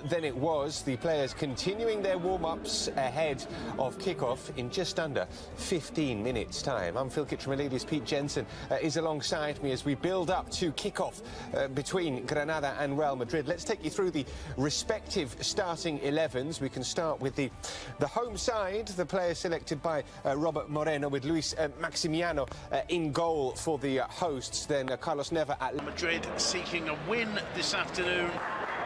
than it was. The players continuing their warm-ups ahead of kick-off in just under 15 minutes' time. I'm Phil Kitchen-Miladi's Pete Jensen is alongside me as we build up to kick-off between Granada and Real Madrid. Let's take you through the respective starting 11s. We can start with the home side, the player selected by Robert Moreno, with Luis Maximiano in goal for the hosts. Then Carlos Neva at Madrid seeking a win this afternoon,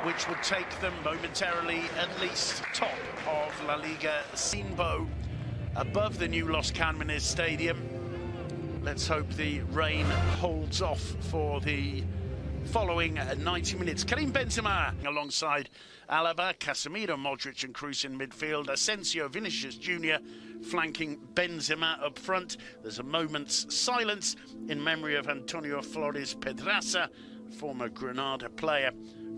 which would take them momentarily at least top of La Liga Sinbo, above the new Los Cármenes Stadium. Let's hope the rain holds off for the following 90 minutes. Karim Benzema alongside Alaba, Casemiro, Modric and Kroos in midfield. Asensio, Vinicius Jr. flanking Benzema up front. There's a moment's silence in memory of Antonio Flores Pedraza, former Granada player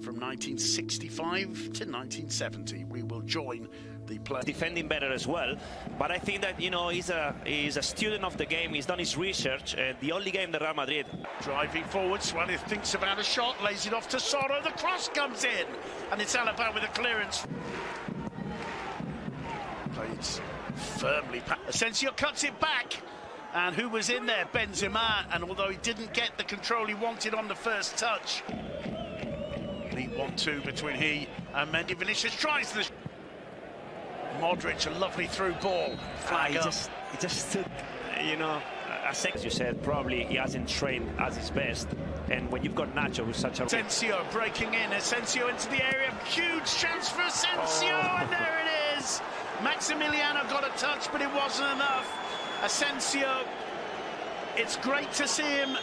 from 1965 to 1970. We will join the play. Defending better as well, but I think that, you know, he's a student of the game. He's done his research. The only game that Real Madrid driving forward, Suarez thinks about a shot, lays it off to Soro. The cross comes in, and it's Alaba with a clearance. Plays firmly. Asensio cuts it back, and who was in there? Benzema. And although he didn't get the control he wanted on the first touch, neat 1-2 between he and Mendy. Vinicius tries the. Modric, a lovely through ball. Flag up. He just took, you know, as you said, probably he hasn't trained at his best. And when you've got Nacho, who's such a... Asensio breaking in. Asensio into the area. Huge chance for Asensio, and there it is. Maximiliano got a touch, but it wasn't enough. Asensio, it's great to see him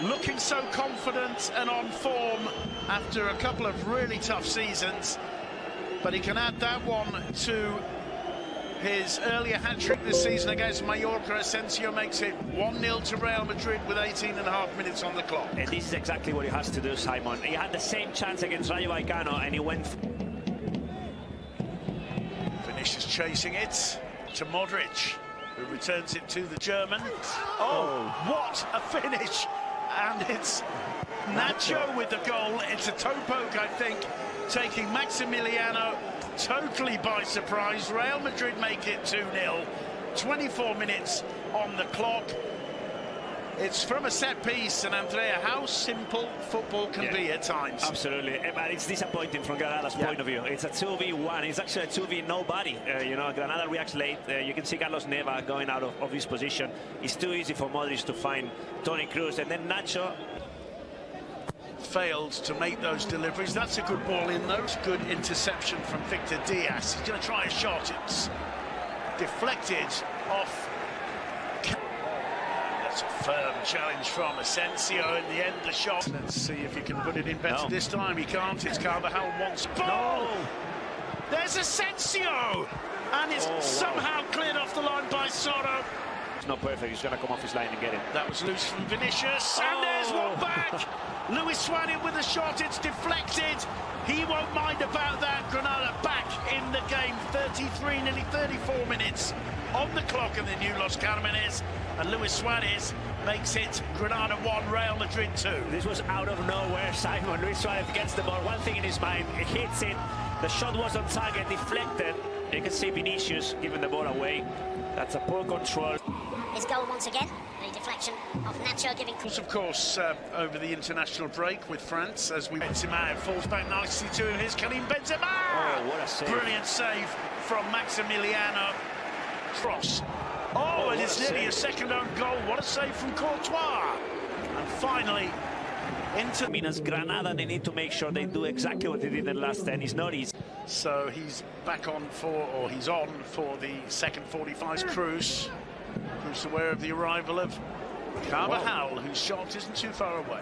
looking so confident and on form after a couple of really tough seasons. But he can add that one to his earlier hat-trick this season against Mallorca. Asensio makes it 1-0 to Real Madrid with 18.5 minutes on the clock. And this is exactly what he has to do, Simon. He had the same chance against Rayo Vallecano, and he went... Vinicius chasing it to Modric, who returns it to the German. Oh, what a finish! And it's Nacho with the goal. It's a toe poke, I think, taking Maximiliano totally by surprise. Real Madrid make it 2-0. 24 minutes on the clock. It's from a set piece, and Andrea, how simple football can be at times. Absolutely, but it's disappointing from Granada's point of view. It's a 2v1. It's actually a 2v nobody. You know, Granada reacts late. You can see Carlos Neva going out of his position. It's too easy for Modric to find Toni Kroos, and then Nacho failed to make those deliveries. That's a good ball in those. Good interception from Victor Diaz. He's going to try a shot. It's deflected off. That's a firm challenge from Asensio. In the end, the shot. Let's see if he can put it in better this time. He can't. It's Carvajal wants ball. No. There's Asensio, and it's somehow cleared off the line by Soro. It's not perfect. He's going to come off his line and get it. That was loose from Vinicius, and there's one back. Luis Suarez with a shot. It's deflected. He won't mind about that. Granada back in the game. 33, nearly 34 minutes on the clock in the new Los Cármenes, and Luis Suarez makes it Granada 1, Real Madrid 2. This was out of nowhere, Simon. Luis Suarez gets the ball. One thing in his mind, it hits it. The shot was on target, deflected. You can see Vinicius giving the ball away. That's a poor control. His goal once again, a deflection of Nacho giving... Of course, over the international break with France, as we... Benzema falls back nicely to him. Here's Karim Benzema! Oh, what a save. Brilliant save from Maximiliano. Cross. Oh, and it's nearly a second own goal. What a save from Courtois. And finally, into... I mean, as Granada, they need to make sure they do exactly what they did in the last 10. It's not easy. So he's back on for, or he's on for the second 45's Kroos. Kroos aware of the arrival of Carvajal, whose shot isn't too far away.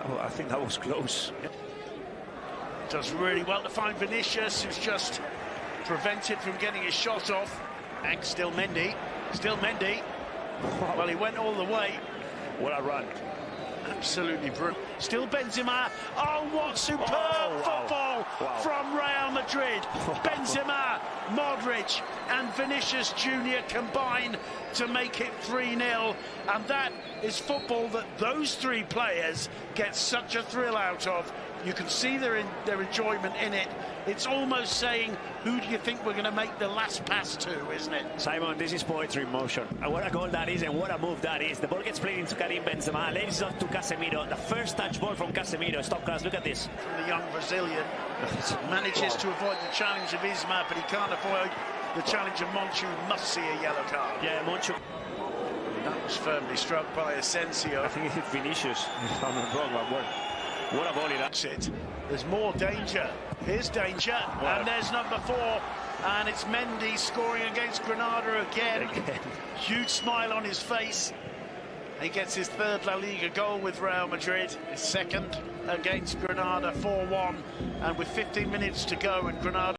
Oh, I think that was close. Does really well to find Vinicius, who's just prevented from getting his shot off. And still Mendy. Still Mendy. Well, he went all the way. What a run. Absolutely brilliant. Still Benzema. Oh, what superb football from Real Madrid. Benzema, Modric and Vinicius Jr. combine to make it 3-0, and that is football that those three players get such a thrill out of. You can see their enjoyment in it. It's almost saying, who do you think we're going to make the last pass to, isn't it? Simon, this is poetry in motion. And what a goal that is, and what a move that is. The ball gets played into Karim Benzema, lays it off to Casemiro. The first touch ball from Casemiro. Stop class, look at this. From the young Brazilian, manages to avoid the challenge of Isma, but he can't avoid the challenge of Monchu, who must see a yellow card. Yeah, Monchu. That was firmly struck by Asensio. I think it hit Vinicius, if I'm not wrong, but what a volley that's it. There's more danger. Here's danger, and there's number 4, and it's Mendy scoring against Granada again. Huge smile on his face. He gets his 3rd La Liga goal with Real Madrid, his 2nd against Granada, 4-1, and with 15 minutes to go, and Granada